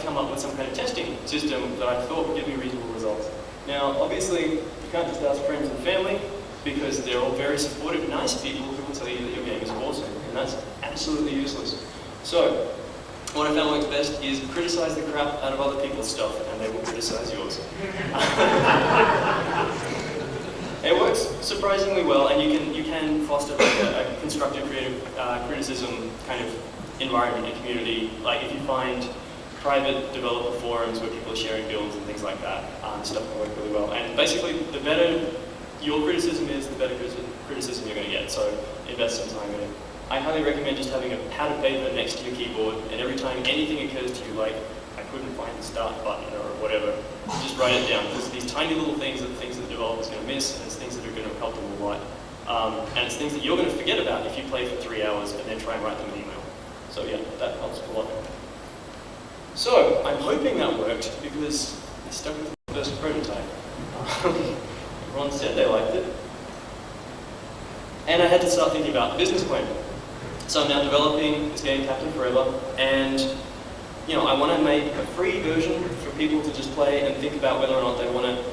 come up with some kind of testing system that I thought would give me reasonable results. Now, obviously, you can't just ask friends and family, because they're all very supportive, nice people who will tell you that your game is awesome, and that's absolutely useless. So, what I found works best is criticize the crap out of other people's stuff, and they will criticize yours. It works surprisingly well, and you can foster like a constructive, creative criticism kind of environment and community. Like if you find private developer forums where people are sharing builds and things like that, stuff can work really well. And basically, the better your criticism is, the better criticism you're going to get. So invest some time in it. I highly recommend just having a pad of paper next to your keyboard, and every time anything occurs to you, like I couldn't find the start button or whatever, just write it down. Because these tiny little things are the things that the developer's going to miss, and it's things that are going to help them a lot. And it's things that you're going to forget about if you play for 3 hours and then try and write them an email. So yeah, that helps a lot. So I'm hoping that worked because I stuck with the first prototype. Everyone said they liked it. And I had to start thinking about the business plan. So I'm now developing this game, Captain Forever, and I want to make a free version for people to just play and think about whether or not they want to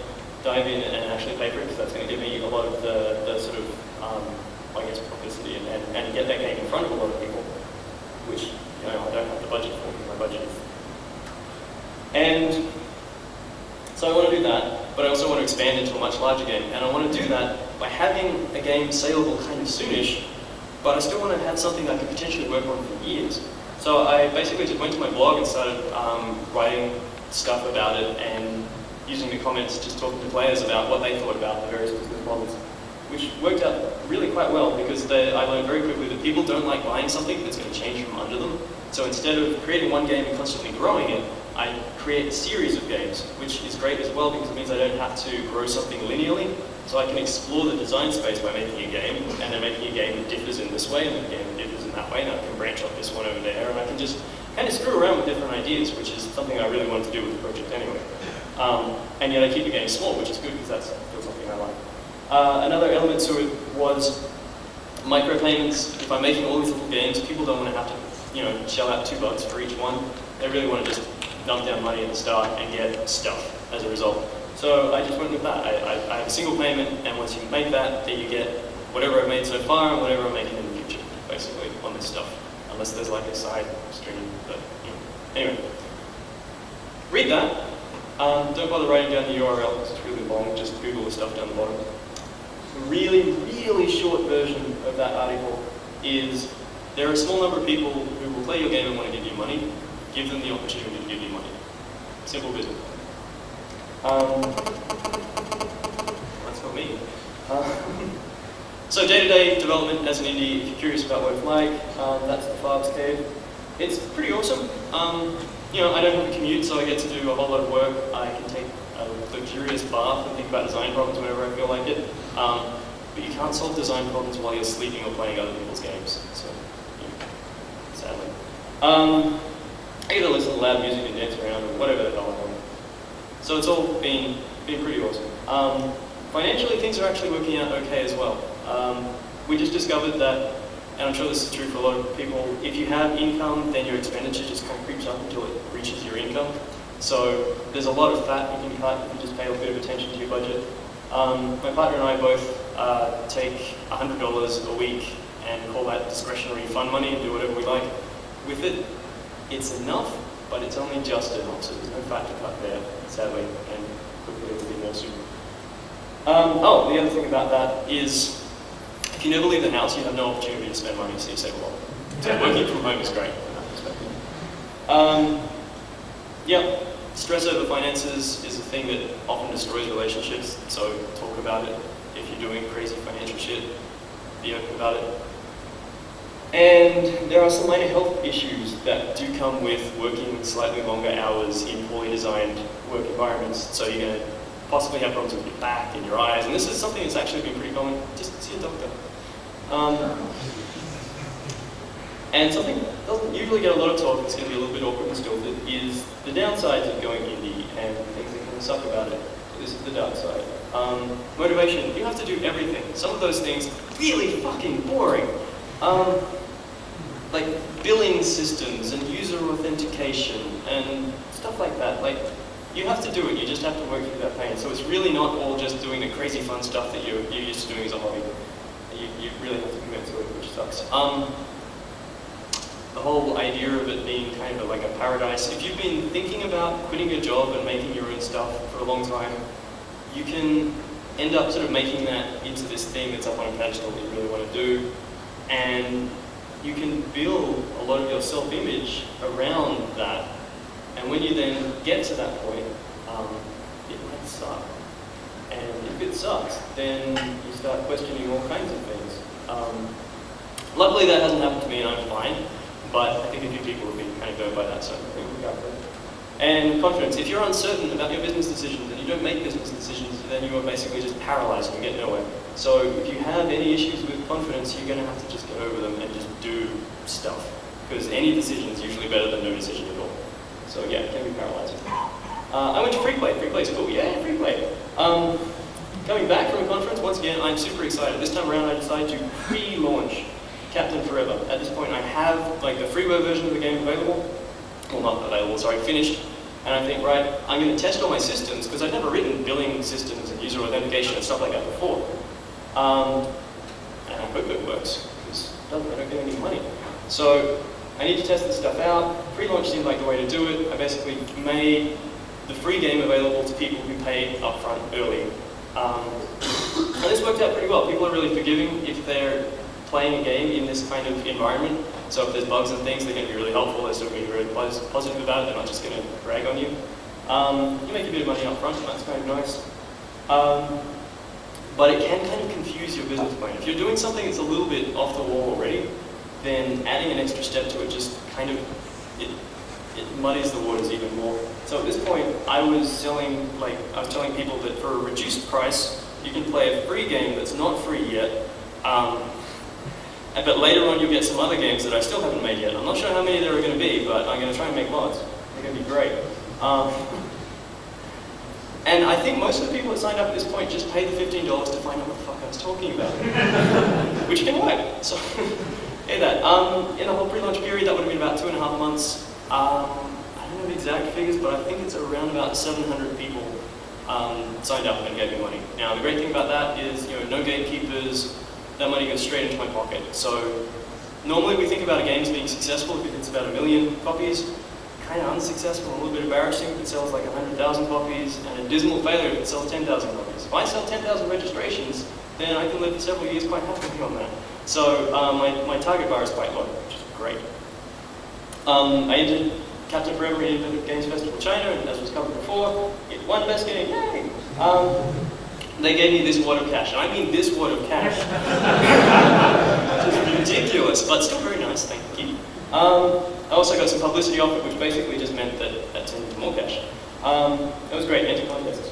dive in and actually pay for it, because that's going to give me a lot of the sort of, publicity and get that game in front of a lot of people, which I don't have the budget for, because my budget is. And so I want to do that, but I also want to expand into a much larger game, and I want to do that by having a game saleable kind of soonish, but I still want to have something I could potentially work on for years. So I basically just went to my blog and started writing stuff about it and using the comments, just talking to players about what they thought about the various business models, which worked out really quite well because I learned very quickly that people don't like buying something that's going to change from under them. So instead of creating one game and constantly growing it, I create a series of games, which is great as well because it means I don't have to grow something linearly. So I can explore the design space by making a game, and then making a game that differs in this way, and then a game that differs in that way, and I can branch off this one over there, and I can just kind of screw around with different ideas, which is something I really wanted to do with the project anyway. And yet I keep the game small, which is good because that's still something I like. Another element to it was micropayments. If I'm making all these little games, people don't want to have to, shell out $2 for each one. They really want to just dump down money at the start and get stuff as a result. So I just went with that. I have a single payment, and once you make that, then you get whatever I've made so far and whatever I'm making in the future, basically, on this stuff. Unless there's like a side stream, but anyway. Read that. Don't bother writing down the URL because it's really long, just Google the stuff down the bottom. The really, really short version of that article is there are a small number of people who will play your game and want to give you money. Give them the opportunity to give you money. Simple business. That's not me. So day-to-day development as an indie, if you're curious about what it's like, that's the Farbs cave. It's pretty awesome. I don't have a commute, so I get to do a whole lot of work. I can take a luxurious bath and think about design problems whenever I feel like it. But you can't solve design problems while you're sleeping or playing other people's games. So, sadly. I get to listen to loud music and dance around or whatever the hell I want. So it's all been pretty awesome. Financially, things are actually working out okay as well. We just discovered that, and I'm sure this is true for a lot of people, if you have income, then your expenditure just kind of creeps up until it reaches your income. So there's a lot of fat you can cut if you just pay a bit of attention to your budget. My partner and I both take $100 a week and call that discretionary fun money and do whatever we like with it. It's enough, but it's only just enough, so there's no fat to cut there, sadly, and hopefully it'll be more soon. The other thing about that is, if you never leave the house, you have no opportunity to spend money, so you save a lot. So working from home is great from that perspective. Stress over finances is a thing that often destroys relationships, so talk about it. If you're doing crazy financial shit, be open about it. And there are some minor health issues that do come with working slightly longer hours in poorly designed work environments. So you're going to possibly have problems with your back and your eyes, and this is something that's actually been pretty common. Just see a doctor. And something that doesn't usually get a lot of talk, it's going to be a little bit awkward and stilted, is the downsides of going indie and things that can suck about it. So this is the dark side. Motivation, you have to do everything. Some of those things, really fucking boring. Like billing systems and user authentication and stuff stuff like that. Like, you have to do it, you just have to work through that pain. So it's really not all just doing the crazy fun stuff that you're used to doing as a hobby. You really have to commit to it, which sucks. The whole idea of it being kind of like a paradise, if you've been thinking about quitting your job and making your own stuff for a long time, you can end up sort of making that into this thing that's up on a pedestal that you really want to do, and you can build a lot of your self-image around that. And when you then get to that point, it might suck. And if it sucks, then you start questioning all kinds of things. Luckily that hasn't happened to me and I'm fine, but I think a few people have been kind of burned by that, so I think we'll go for it. And confidence. If you're uncertain about your business decisions and you don't make business decisions, then you are basically just paralyzed and get nowhere. So if you have any issues with confidence, you're going to have to just get over them and just do stuff. Because any decision is usually better than no decision at all. So yeah, it can be paralyzing. I went to free play. Free play's cool. Yeah, free play. Coming back from a conference, once again, I'm super excited. This time around, I decided to pre-launch Captain Forever. At this point, I have like the freeware version of the game available. Well, not available, sorry, finished. And I think, right, I'm going to test all my systems, because I've never written billing systems and user authentication and stuff like that before. And I hope it works, because I don't get any money. So I need to test this stuff out. Pre-launch seemed like the way to do it. I basically made the free game available to people who paid upfront early. And this worked out pretty well. People are really forgiving if they're playing a game in this kind of environment. So if there's bugs and things, they're going to be really helpful. They're still going to be really positive about it. They're not just going to brag on you. You make a bit of money up front, and that's kind of nice. But it can kind of confuse your business plan. If you're doing something that's a little bit off the wall already, then adding an extra step to it just kind of, it muddies the waters even more. So at this point, I was telling people that for a reduced price, you can play a free game that's not free yet. But later on, you'll get some other games that I still haven't made yet. I'm not sure how many there are going to be, but I'm going to try and make lots. They're going to be great. And I think most of the people that signed up at this point just paid the $15 to find out what the fuck I was talking about. Which can work. So, yeah, that. In the whole pre-launch period, that would have been about 2.5 months. I don't know the exact figures, but I think it's around about 700 people signed up and gave me money. Now, the great thing about that is, no gatekeepers. That money goes straight into my pocket. So normally we think about a game as being successful if it's about 1 million copies. Kind of unsuccessful, a little bit embarrassing if it sells like 100,000 copies, and a dismal failure if it sells 10,000 copies. If I sell 10,000 registrations, then I can live for several years quite happily on that. So my target bar is quite low, which is great. I entered Captain Forever in Indiehood Games Festival China, and as was covered before, it won Best Game. Yay! They gave me this wad of cash, and I mean this wad of cash. Which is ridiculous, but still very nice, thank you. I also got some publicity off it, which basically just meant that turned into more cash. It was great, enter contests.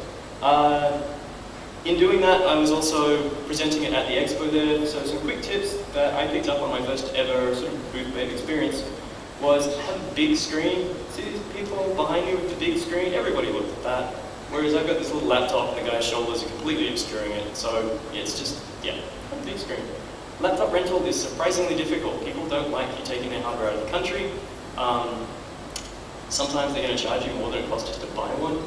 In doing that, I was also presenting it at the expo there, so some quick tips that I picked up on my first ever sort of booth babe experience was have a big screen. See these people behind me with the big screen? Everybody looked at that. Whereas I've got this little laptop and the guy's shoulders are completely obscuring it. So yeah, it's just, yeah, a big screen. Laptop rental is surprisingly difficult. People don't like you taking their hardware out of the country. Sometimes they're going to charge you more than it costs just to buy one.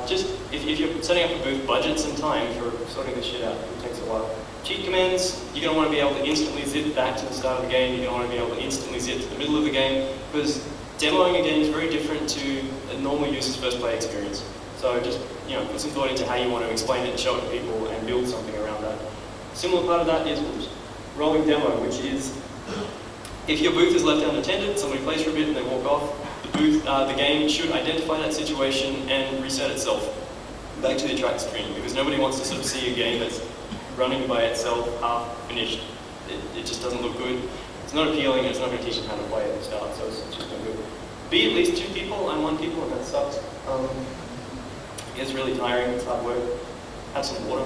Just, if you're setting up a booth, budget some time for sorting this shit out. It takes a while. Cheat commands, you're going to want to be able to instantly zip back to the start of the game. You're going to want to be able to instantly zip to the middle of the game, because demoing a game is very different to a normal user's first play experience. So just, put some thought into how you want to explain it and show it to people and build something around that. Similar part of that is rolling demo, which is if your booth is left unattended, somebody plays for a bit and they walk off, the game should identify that situation and reset itself back to the track screen, because nobody wants to sort of see a game that's running by itself, half finished. It just doesn't look good. It's not appealing, and it's not going to teach them how to play at the start, so it's just no good. Be at least 2 people, I'm 1 people, and that sucks. It's really tiring, it's hard work. Have some water.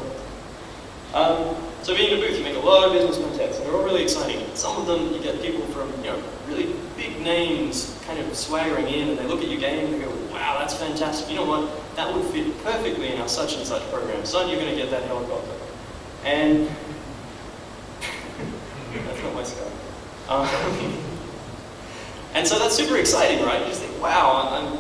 So being in a booth, you make a lot of business contacts, and they're all really exciting. Some of them, you get people from really big names kind of swaggering in, and they look at your game and they go, wow, that's fantastic. You know what? That would fit perfectly in our such and such program. Son, you're going to get that helicopter. And that's not my scar. And so that's super exciting, right? You just think, wow,